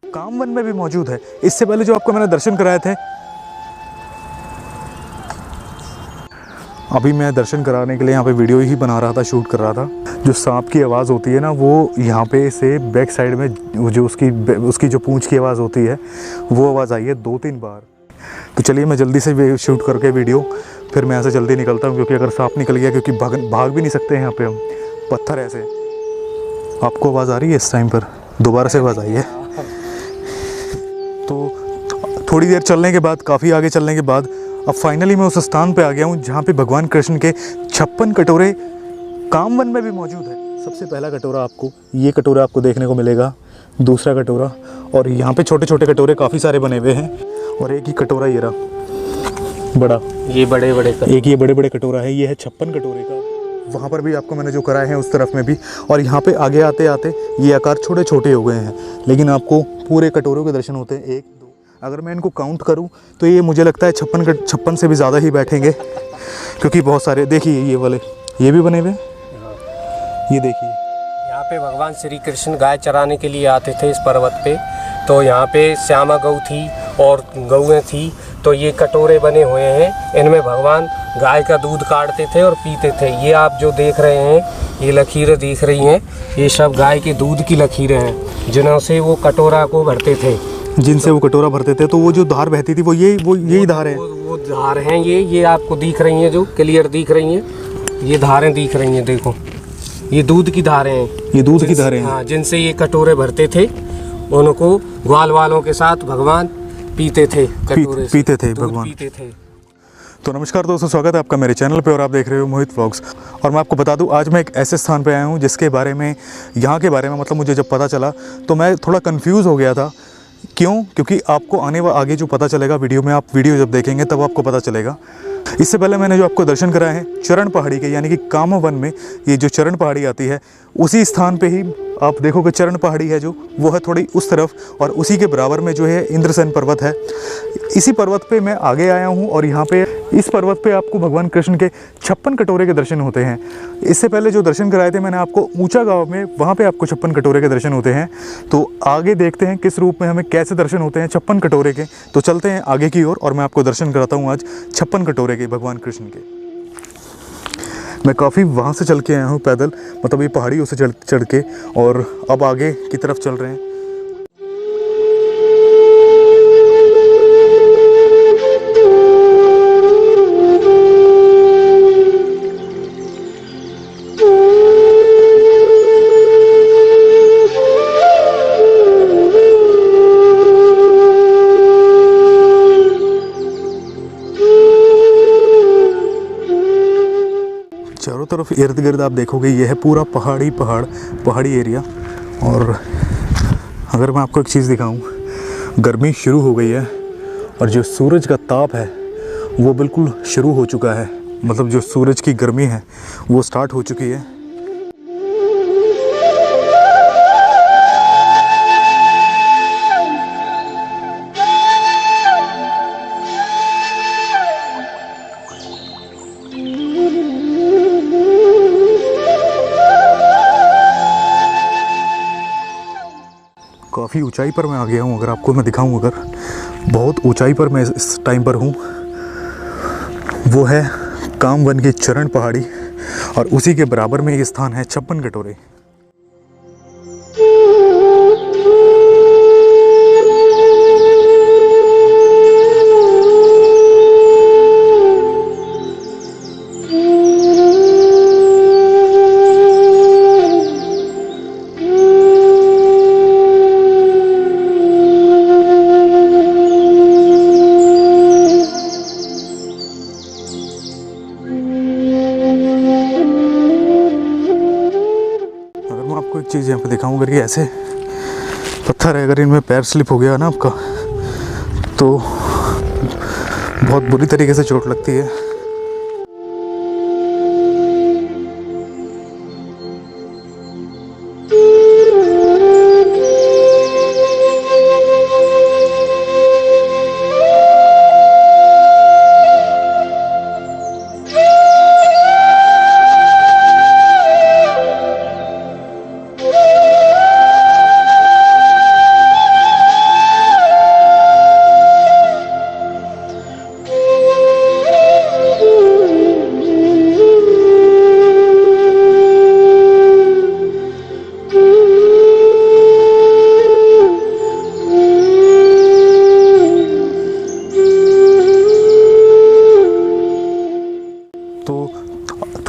कामवन में भी मौजूद है। इससे पहले जो आपको मैंने दर्शन कराए थे, अभी मैं दर्शन कराने के लिए यहाँ पे वीडियो ही बना रहा था, शूट कर रहा था। जो सांप की आवाज़ होती है ना, वो यहाँ पे से बैक साइड में जो उसकी जो पूंछ की आवाज़ होती है, वो आवाज़ आई है 2-3 बार। तो चलिए मैं जल्दी से शूट करके वीडियो, फिर मैं यहाँ से जल्दी निकलता हूँ, क्योंकि अगर सांप निकल गया, क्योंकि भाग भी नहीं सकते हैं यहाँ पे हम, पत्थर ऐसे। आपको आवाज़ आ रही है इस टाइम पर? दोबारा से आवाज़ आई है। तो थोड़ी देर चलने के बाद, काफ़ी आगे चलने के बाद, अब फाइनली मैं उस स्थान पे आ गया हूँ जहाँ पे भगवान कृष्ण के 56 कटोरे कामवन में भी मौजूद है। सबसे पहला कटोरा आपको, ये कटोरा आपको देखने को मिलेगा, दूसरा कटोरा, और यहाँ पे छोटे छोटे कटोरे काफ़ी सारे बने हुए हैं, और एक ही कटोरा ये रहा बड़ा, ये बड़े बड़े एक ये बड़े बड़े कटोरा है, ये है 56 कटोरे का। वहाँ पर भी आपको मैंने जो कराए हैं उस तरफ में भी, और यहाँ पे आगे आते आते ये आकार छोटे छोटे हो गए हैं, लेकिन आपको पूरे कटोरों के दर्शन होते हैं। 1 2, अगर मैं इनको काउंट करूँ तो ये मुझे लगता है 56 से भी ज़्यादा ही बैठेंगे, क्योंकि बहुत सारे, देखिए ये वाले ये भी बने हुए, ये देखिए। यहाँ पे भगवान श्री कृष्ण गाय चराने के लिए आते थे इस पर्वत पे, तो यहाँ पे श्यामा गौ थी और गौएँ थी, तो ये कटोरे बने हुए हैं, इनमें भगवान गाय का दूध काटते थे और पीते थे। ये आप जो देख रहे हैं, ये लकीरें दिख रही हैं, ये सब गाय के दूध की लकीरें हैं, जिनों से वो कटोरा को भरते थे, जिनसे वो कटोरा भरते थे। तो वो जो धार बहती थी, वो यही धार है, वो धार हैं, ये आपको दिख रही हैं, जो क्लियर दिख रही हैं, ये धारें दिख रही हैं, देखो ये दूध की धारें हैं, ये दूध की धारें हैं। हाँ, जिनसे ये कटोरे भरते थे, उनको ग्वाल वालों के साथ भगवान पीते थे, कटोरे से पीते थे भगवान, पीते थे। तो नमस्कार दोस्तों, स्वागत है आपका मेरे चैनल पे, और आप देख रहे हो मोहित व्लॉग्स। और मैं आपको बता दूं, आज मैं एक ऐसे स्थान पे आया हूं जिसके बारे में, यहाँ के बारे में, मतलब मुझे जब पता चला तो मैं थोड़ा कंफ्यूज हो गया था। क्यों? क्योंकि आपको आगे जो पता चलेगा वीडियो में, आप वीडियो जब देखेंगे तब आपको पता चलेगा। इससे पहले मैंने जो आपको दर्शन कराए हैं चरण पहाड़ी के, यानी कि कामवन में ये जो चरण पहाड़ी आती है, उसी स्थान पे ही आप देखोगे चरण पहाड़ी है जो, वो है थोड़ी उस तरफ, और उसी के बराबर में जो है इंद्रसेन पर्वत है। इसी पर्वत पे मैं आगे आया हूँ, और यहाँ पे इस पर्वत पे आपको भगवान कृष्ण के 56 कटोरे के दर्शन होते हैं। इससे पहले जो दर्शन कराए थे मैंने आपको ऊंचा गांव में, वहाँ पे आपको 56 कटोरे के दर्शन होते हैं। तो आगे देखते हैं किस रूप में हमें कैसे दर्शन होते हैं 56 कटोरे के। तो चलते हैं आगे की ओर, और मैं आपको दर्शन कराता हूँ आज 56 कटोरे के भगवान कृष्ण के। मैं काफ़ी वहाँ से चल के आया हूँ पैदल, मतलब ये पहाड़ियों से चढ़ के, और अब आगे की तरफ चल रहे हैं। चारों तरफ इर्द गिर्द आप देखोगे ये है पूरा पहाड़ी एरिया। और अगर मैं आपको एक चीज़ दिखाऊं, गर्मी शुरू हो गई है, और जो सूरज का ताप है वो बिल्कुल शुरू हो चुका है, मतलब जो सूरज की गर्मी है वो स्टार्ट हो चुकी है। काफ़ी ऊंचाई पर मैं आ गया हूँ, अगर आपको मैं दिखाऊँ, अगर बहुत ऊंचाई पर मैं इस टाइम पर हूँ, वो है कामवन की चरण पहाड़ी, और उसी के बराबर में ये स्थान है 56 कटोरे। आपको एक चीज़ यहाँ पे दिखाऊँ, अगर ये ऐसे पत्थर है, अगर इनमें पैर स्लिप हो गया ना आपका, तो बहुत बुरी तरीके से चोट लगती है।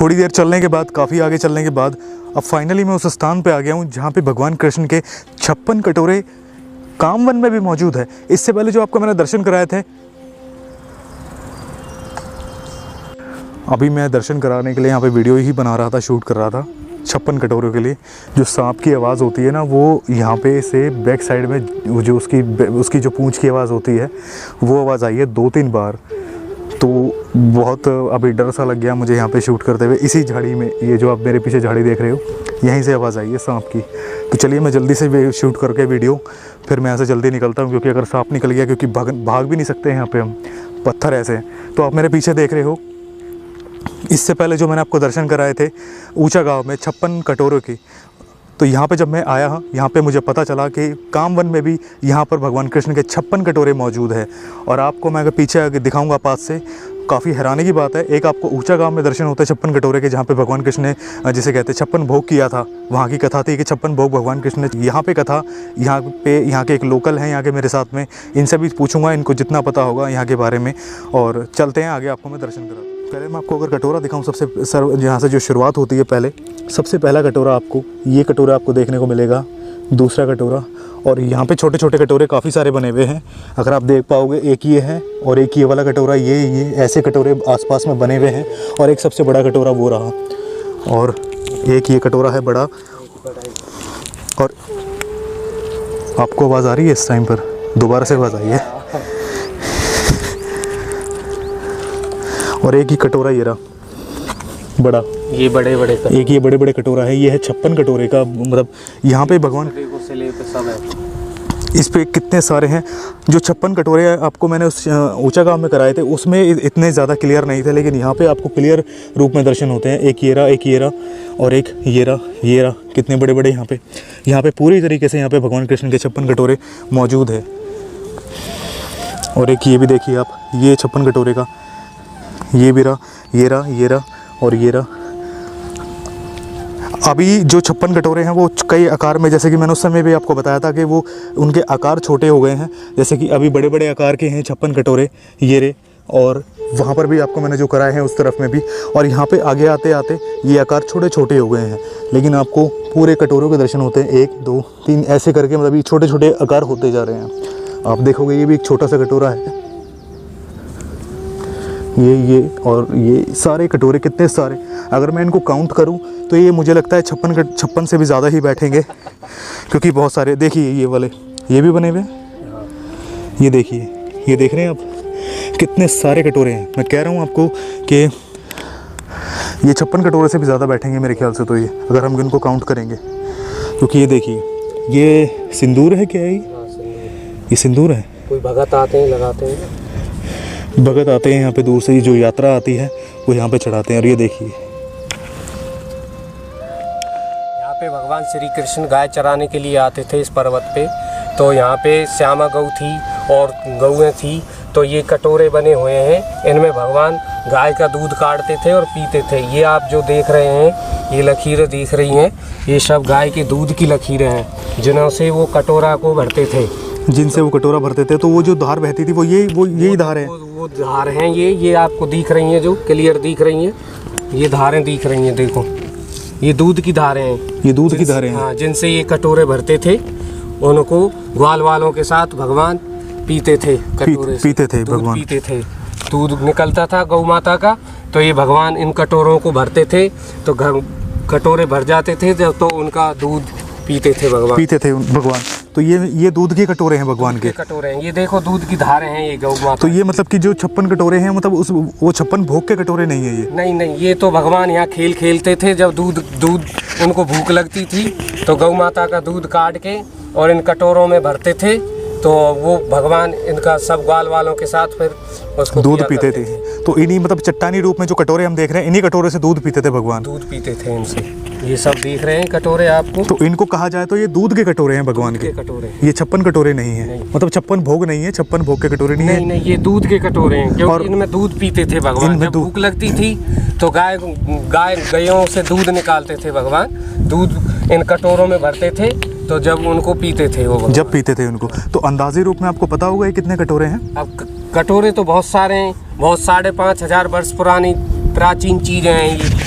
थोड़ी देर चलने के बाद, काफ़ी आगे चलने के बाद अब फाइनली मैं उस स्थान पे आ गया हूँ जहाँ पे भगवान कृष्ण के 56 कटोरे कामवन में भी मौजूद है। इससे पहले जो आपको मैंने दर्शन कराए थे, अभी मैं दर्शन कराने के लिए यहाँ पे वीडियो ही बना रहा था, शूट कर रहा था 56 कटोरों के लिए। जो सांप की आवाज़ होती है ना, वो यहाँ पे से बैक साइड में वो जो उसकी जो पूंछ की आवाज़ होती है, वो आवाज़ आई है 2-3 बार। तो बहुत अभी डर सा लग गया मुझे यहाँ पे शूट करते हुए। इसी झाड़ी में, ये जो आप मेरे पीछे झाड़ी देख रहे हो, यहीं से आवाज़ आई है सांप की। तो चलिए मैं जल्दी से शूट करके वीडियो, फिर मैं यहाँ से जल्दी निकलता हूँ, क्योंकि अगर सांप निकल गया, क्योंकि भाग भी नहीं सकते यहाँ पे हम, पत्थर ऐसे हैं। तो आप मेरे पीछे देख रहे हो, इससे पहले जो मैंने आपको दर्शन कराए थे ऊंचा गांव में 56 कटोरों की, तो यहाँ पे जब मैं आया, यहाँ पे मुझे पता चला कि कामवन में भी यहाँ पर भगवान कृष्ण के 56 कटोरे मौजूद है। और आपको मैं अगर पीछे आगे दिखाऊंगा पास से, काफ़ी हैरानी की बात है। एक आपको ऊंचा गांव में दर्शन होता है 56 कटोरे के, जहाँ पे भगवान कृष्ण ने, जिसे कहते हैं 56 भोग किया था, वहाँ की कथा थी कि 56 भोग भगवान कृष्ण ने। यहाँ पे कथा, यहाँ के एक लोकल हैं यहाँ के मेरे साथ में, इनसे भी पूछूंगा, इनको जितना पता होगा यहाँ के बारे में। और चलते हैं आगे, आपको मैं दर्शन कराता हूँ। पहले मैं आपको अगर कटोरा दिखाऊं, यहाँ से जो शुरुआत होती है, पहले सबसे पहला कटोरा आपको, ये कटोरा आपको देखने को मिलेगा, दूसरा कटोरा। और यहाँ पे छोटे छोटे कटोरे काफ़ी सारे बने हुए हैं, अगर आप देख पाओगे। एक ये है और एक ये वाला कटोरा, ये ऐसे कटोरे आसपास में बने हुए हैं। और एक सबसे बड़ा कटोरा वो रहा, और एक ये कटोरा है बड़ा। और आपको आवाज़ आ रही है इस टाइम पर? दोबारा से आवाज़ आई है। और एक ही कटोरा ये रहा बड़ा, ये बड़े बड़े, एक ये बड़े बड़े कटोरा है। ये है 56 कटोरे का, मतलब यहाँ पे भगवान से लेकर सब है। इस पे कितने सारे हैं। जो 56 कटोरे आपको मैंने उस ऊंचा गांव में कराए थे, उसमें इतने ज़्यादा क्लियर नहीं थे, लेकिन यहाँ पे आपको क्लियर रूप में दर्शन होते हैं। एक ये रहा, एक ये रहा, और एक ये रहा, कितने बड़े बड़े यहाँ पे पूरी तरीके से यहाँ पे भगवान कृष्ण के 56 कटोरे मौजूद है। और एक ये भी देखिए आप, ये 56 कटोरे का, ये भी रहा, ये रहा और ये रहा। अभी जो 56 कटोरे हैं वो कई आकार में, जैसे कि मैंने उस समय भी आपको बताया था कि वो उनके आकार छोटे हो गए हैं। जैसे कि अभी बड़े बड़े आकार के हैं 56 कटोरे, ये रे। और वहाँ पर भी आपको मैंने जो कराए हैं उस तरफ में भी। और यहाँ पे आगे आते आते ये आकार छोटे छोटे हो गए हैं, लेकिन आपको पूरे कटोरों के दर्शन होते हैं। 1 2 3 ऐसे करके, मतलब ये छोटे छोटे आकार होते जा रहे हैं। आप देखोगे ये भी एक छोटा सा कटोरा है, ये और ये सारे कटोरे कितने सारे, अगर मैं इनको काउंट करूं तो ये मुझे लगता है 56 से भी ज़्यादा ही बैठेंगे, क्योंकि बहुत सारे। देखिए ये वाले, ये भी बने हुए, ये देखिए, ये देख रहे हैं आप कितने सारे कटोरे हैं। मैं कह रहा हूं आपको कि ये 56 कटोरे से भी ज़्यादा बैठेंगे मेरे ख्याल से, तो ये अगर हम इनको काउंट करेंगे। क्योंकि ये देखिए, ये सिंदूर है क्या है? ये सिंदूर है। कोई भगत आते हैं, लगाते हैं, भगत आते हैं यहाँ पे, दूर से ही जो यात्रा आती है वो यहाँ पे चढ़ाते हैं। और ये देखिए, यहाँ पे भगवान श्री कृष्ण गाय चराने के लिए आते थे इस पर्वत पे। तो यहाँ पे श्यामा गौ थी और गौएं थी। तो ये कटोरे बने हुए हैं, इनमें भगवान गाय का दूध काटते थे और पीते थे। ये आप जो देख रहे हैं, ये लकीरें दिख रही हैं, ये सब गाय के दूध की लकीरें हैं, जिनों से वो कटोरा को भरते थे, जिनसे वो कटोरा भरते थे। तो वो जो धार बहती थी वो यही धार है, वो धार हैं। ये आपको दिख रही हैं, जो क्लियर दिख रही हैं, ये धारें दिख रही हैं। देखो, ये दूध की धारें हैं, ये दूध की धारें हैं। हाँ, जिनसे ये कटोरे भरते थे, उनको ग्वाल वालों के साथ भगवान पीते थे। कटोरे पीते थे भगवान, पीते थे, दूध निकलता था गौ माता का। तो ये भगवान इन कटोरों को भरते थे, तो कटोरे भर जाते थे, तो उनका दूध पीते थे भगवान। तो ये दूध के कटोरे हैं भगवान के कटोरे हैं। ये देखो, दूध की धारें हैं ये गौ माता। तो ये मतलब कि जो 56 कटोरे हैं, मतलब वो 56 भोग के कटोरे नहीं है ये? नहीं, ये तो भगवान यहाँ खेल खेलते थे। जब दूध उनको भूख लगती थी, तो गौ माता का दूध काट के और इन कटोरों में भरते थे। तो वो भगवान इनका सब ग्वाल वालों के साथ फिर उसको दूध पीते थे। तो इन्हीं, मतलब चट्टानी रूप में जो कटोरे हम देख रहे हैं, इन्हीं कटोरे से दूध पीते थे भगवान। दूध पीते थे इनसे। ये सब दिख रहे हैं कटोरे आपको। तो इनको कहा जाए तो ये दूध के कटोरे हैं भगवान के कटोरे। ये 56 कटोरे नहीं है, मतलब 56 भोग नहीं है, 56 भोग के कटोरे नहीं है। नहीं, ये दूध के कटोरे हैं, क्योंकि इनमें दूध पीते थे भगवान। जब भूख लगती थी तो गायों से दूध निकालते थे भगवान, दूध इन कटोरों में भरते थे। तो जब उनको पीते थे वो, जब पीते थे उनको, तो अंदाजी रूप में आपको पता होगा ये कितने कटोरे हैं? अब कटोरे तो बहुत सारे हैं, बहुत 5,500 वर्ष पुरानी प्राचीन चीज़ें हैं ये।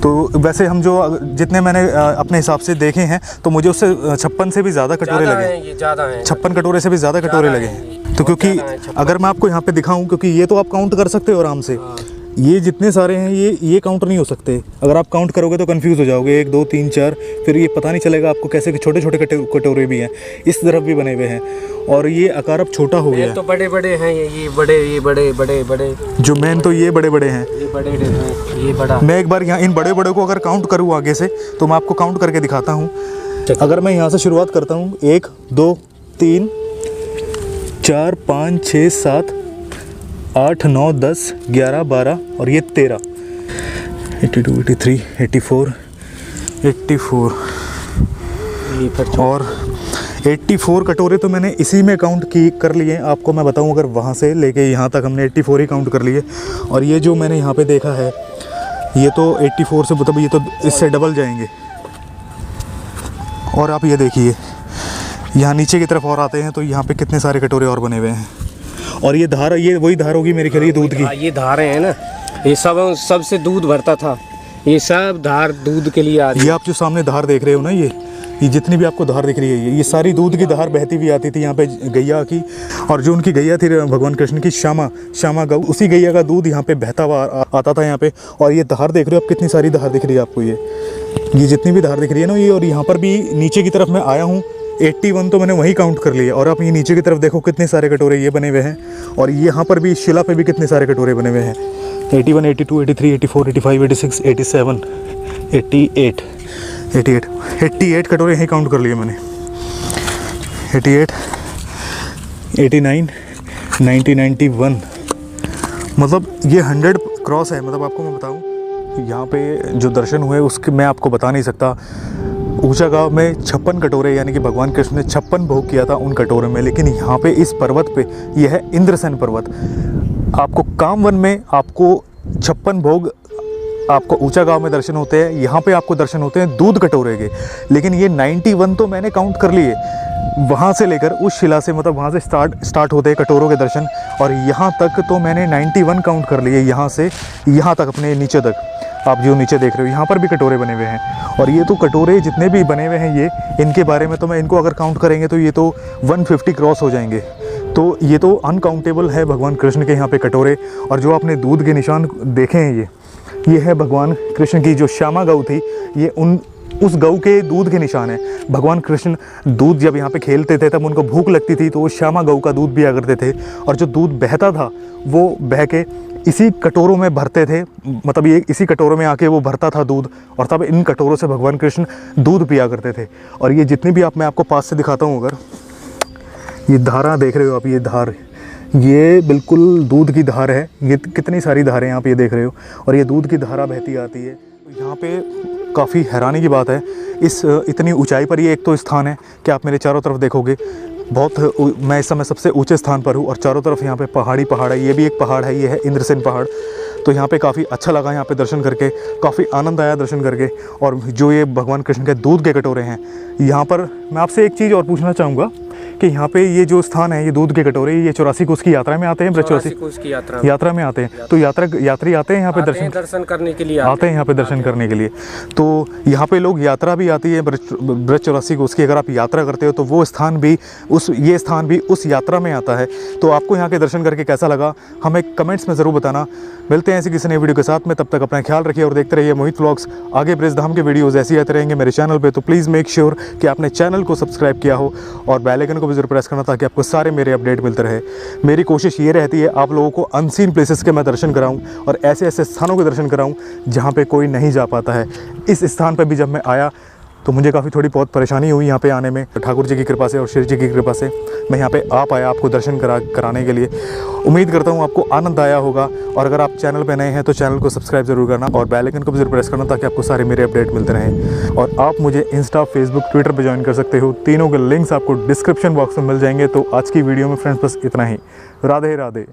तो वैसे हम जो जितने मैंने अपने हिसाब से देखे हैं तो मुझे उससे 56 से भी ज़्यादा कटोरे ज़्यादा लगे। हैं, ये ज़्यादा हैं। 56 कटोरे से भी ज़्यादा कटोरे लगे हैं। तो क्योंकि ज़्यादा हैं, 56। अगर मैं आपको यहाँ पे दिखाऊं, क्योंकि ये तो आप काउंट कर सकते हो आराम से, हाँ। ये जितने सारे हैं ये काउंट नहीं हो सकते। अगर आप काउंट करोगे तो कंफ्यूज हो जाओगे, 1 2 3 4, फिर ये पता नहीं चलेगा आपको कैसे। छोटे छोटे कटोरे भी हैं, इस तरफ भी बने हुए हैं, और ये आकार अब छोटा हो गया ये है। तो बड़े बड़े हैं, ये बड़े जो मेन तो ये बड़े बड़े हैं, ये बड़े हैं, ये बड़ा। मैं एक बार यहाँ इन बड़े बड़े को अगर काउंट करूँ आगे से तो मैं आपको काउंट करके दिखाता हूँ। अगर मैं यहाँ से शुरुआत करता हूँ, 1 2 3 4 5 6 7 8 9 10 11 12 और ये 13, 82 83 84 84 ये फिर और 84 कटोरे तो मैंने इसी में काउंट कर लिए। आपको मैं बताऊं, अगर वहाँ से लेके यहाँ तक हमने 84 ही काउंट कर लिए। और ये जो मैंने यहाँ पे देखा है, ये तो 84 से मतलब ये तो इससे डबल जाएंगे। और आप ये देखिए, यहाँ नीचे की तरफ और आते हैं तो यहाँ पे कितने सारे कटोरे और बने हुए हैं। और ये धार, ये वही धार होगी मेरे ख्याल, ये दूध की। ये धारें हैं ना, ये सब से दूध भरता था, ये सब धार दूध के लिए आ रही ये आप जो सामने धार देख रहे हो ना, ये जितनी भी आपको धार दिख रही है, ये सारी दूध की धार बहती हुई आती थी यहाँ पे गैया की। और जो उनकी गैया थी भगवान कृष्ण की, श्यामा गौ, उसी गैया का दूध यहाँ पे बहता हुआ आता था यहाँ पे। और ये धार देख रहे हो आप, कितनी सारी धार दिख रही है आपको, ये जितनी भी धार दिख रही है ना ये। और यहाँ पर भी नीचे की तरफ मैं आया हूँ, 81 तो मैंने वहीं काउंट कर लिया। और आप ये नीचे की तरफ देखो कितने सारे कटोरे ये बने हुए हैं। और यहाँ पर भी शिला पे भी कितने सारे कटोरे बने हुए हैं, 81 82 83 84 85 86 87 88 कटोरे यहीं काउंट कर लिए मैंने। 88 89 90 91, मतलब ये 100 क्रॉस है। मतलब आपको मैं बताऊं, यहाँ पे जो दर्शन हुए उसके मैं आपको बता नहीं सकता। ऊंचा गांव में 56 कटोरे, यानी कि भगवान कृष्ण ने 56 भोग किया था उन कटोरों में। लेकिन यहाँ पे इस पर्वत पे, यह है इंद्रसेन पर्वत, आपको कामवन में आपको 56 भोग आपको ऊंचा गांव में दर्शन होते हैं, यहाँ पे आपको दर्शन होते हैं दूध कटोरे के। लेकिन ये 91 तो मैंने काउंट कर लिए, वहाँ से लेकर उस शिला से, मतलब वहाँ से स्टार्ट होते हैं कटोरों के दर्शन। और यहाँ तक तो मैंने 91 काउंट कर लिए, यहाँ से यहाँ तक, अपने नीचे तक। आप जो नीचे देख रहे हो यहाँ पर भी कटोरे बने हुए हैं। और ये तो कटोरे जितने भी बने हुए हैं ये, इनके बारे में तो मैं इनको अगर काउंट करेंगे तो ये तो 150 क्रॉस हो जाएंगे। तो ये तो अनकाउंटेबल है भगवान कृष्ण के यहाँ पे कटोरे। और जो आपने दूध के निशान देखे हैं, ये है भगवान कृष्ण की जो श्यामा गौ थी, ये उस गौ के दूध के निशान है। भगवान कृष्ण दूध जब यहाँ पे खेलते थे तब उनको भूख लगती थी तो वो श्यामा गौ का दूध पिया करते थे। और जो दूध बहता था वो बह के इसी कटोरों में भरते थे, मतलब ये इसी कटोरों में आके वो भरता था दूध। और तब इन कटोरों से भगवान कृष्ण दूध पिया करते थे। और ये जितनी भी मैं आपको पास से दिखाता हूँ, अगर ये धारा देख रहे हो आप, ये धार, ये बिल्कुल दूध की धार है। ये कितनी सारी धारें आप ये देख रहे हो, और ये दूध की धारा बहती आती है। यहाँ पे काफ़ी हैरानी की बात है, इस इतनी ऊंचाई पर ये एक तो स्थान है कि आप मेरे चारों तरफ देखोगे, बहुत, मैं इस समय सबसे ऊंचे स्थान पर हूँ और चारों तरफ यहाँ पे पहाड़ है। ये भी एक पहाड़ है, ये है इंद्रसेन पहाड़। तो यहाँ पे काफ़ी अच्छा लगा यहाँ पे दर्शन करके, काफ़ी आनंद आया दर्शन करके। और जो ये भगवान कृष्ण के दूध के कटोरे हैं, यहाँ पर मैं आपसे एक चीज़ और पूछना चाहूँगा कि यहाँ पे ये जो स्थान है, ये दूध के कटोरे, ये 84 कोस की यात्रा में आते हैं, 84 कोस की यात्रा में आते हैं। तो यात्री आते हैं यहाँ पे दर्शन करने के लिए, आते हैं यहाँ पे दर्शन करने के लिए। तो यहाँ पे लोग यात्रा भी आती है ब्रज 84 कोस की। अगर आप यात्रा करते हो तो वो स्थान भी ये स्थान भी उस यात्रा में आता है। तो आपको यहाँ के दर्शन करके कैसा लगा हमें कमेंट्स में ज़रूर बताना। मिलते हैं ऐसी किसी नई वीडियो के साथ में, तब तक अपना ख्याल रखिए और देखते रहिए मोहित व्लॉग्स। आगे ब्रज धाम के वीडियोज़ ऐसे ही आते रहेंगे मेरे चैनल पर। तो प्लीज़ मेक श्योर कि आपने चैनल को सब्सक्राइब किया हो और बेल आइकन को भी जरूर प्रेस करना, ताकि आपको सारे मेरे अपडेट मिलते रहे। मेरी कोशिश ये रहती है आप लोगों को अनसीन प्लेसेस के मैं दर्शन कराऊं और ऐसे ऐसे स्थानों के दर्शन कराऊं जहां पे कोई नहीं जा पाता है। इस स्थान पर भी जब मैं आया तो मुझे काफ़ी थोड़ी बहुत परेशानी हुई यहाँ पे आने में। ठाकुर जी की कृपा से और श्री जी की कृपा से मैं यहाँ पे आ पाया आपको दर्शन कराने के लिए। उम्मीद करता हूँ आपको आनंद आया होगा। और अगर आप चैनल पे नए हैं तो चैनल को सब्सक्राइब जरूर करना और बेल आइकन को भी जरूर प्रेस करना, ताकि आपको सारे मेरे अपडेट मिलते रहें। और आप मुझे इंस्टा, फेसबुक, ट्विटर पर ज्वाइन कर सकते हो। तीनों के लिंक्स आपको डिस्क्रिप्शन बॉक्स में मिल जाएंगे। तो आज की वीडियो में फ्रेंड्स बस इतना ही। राधे राधे।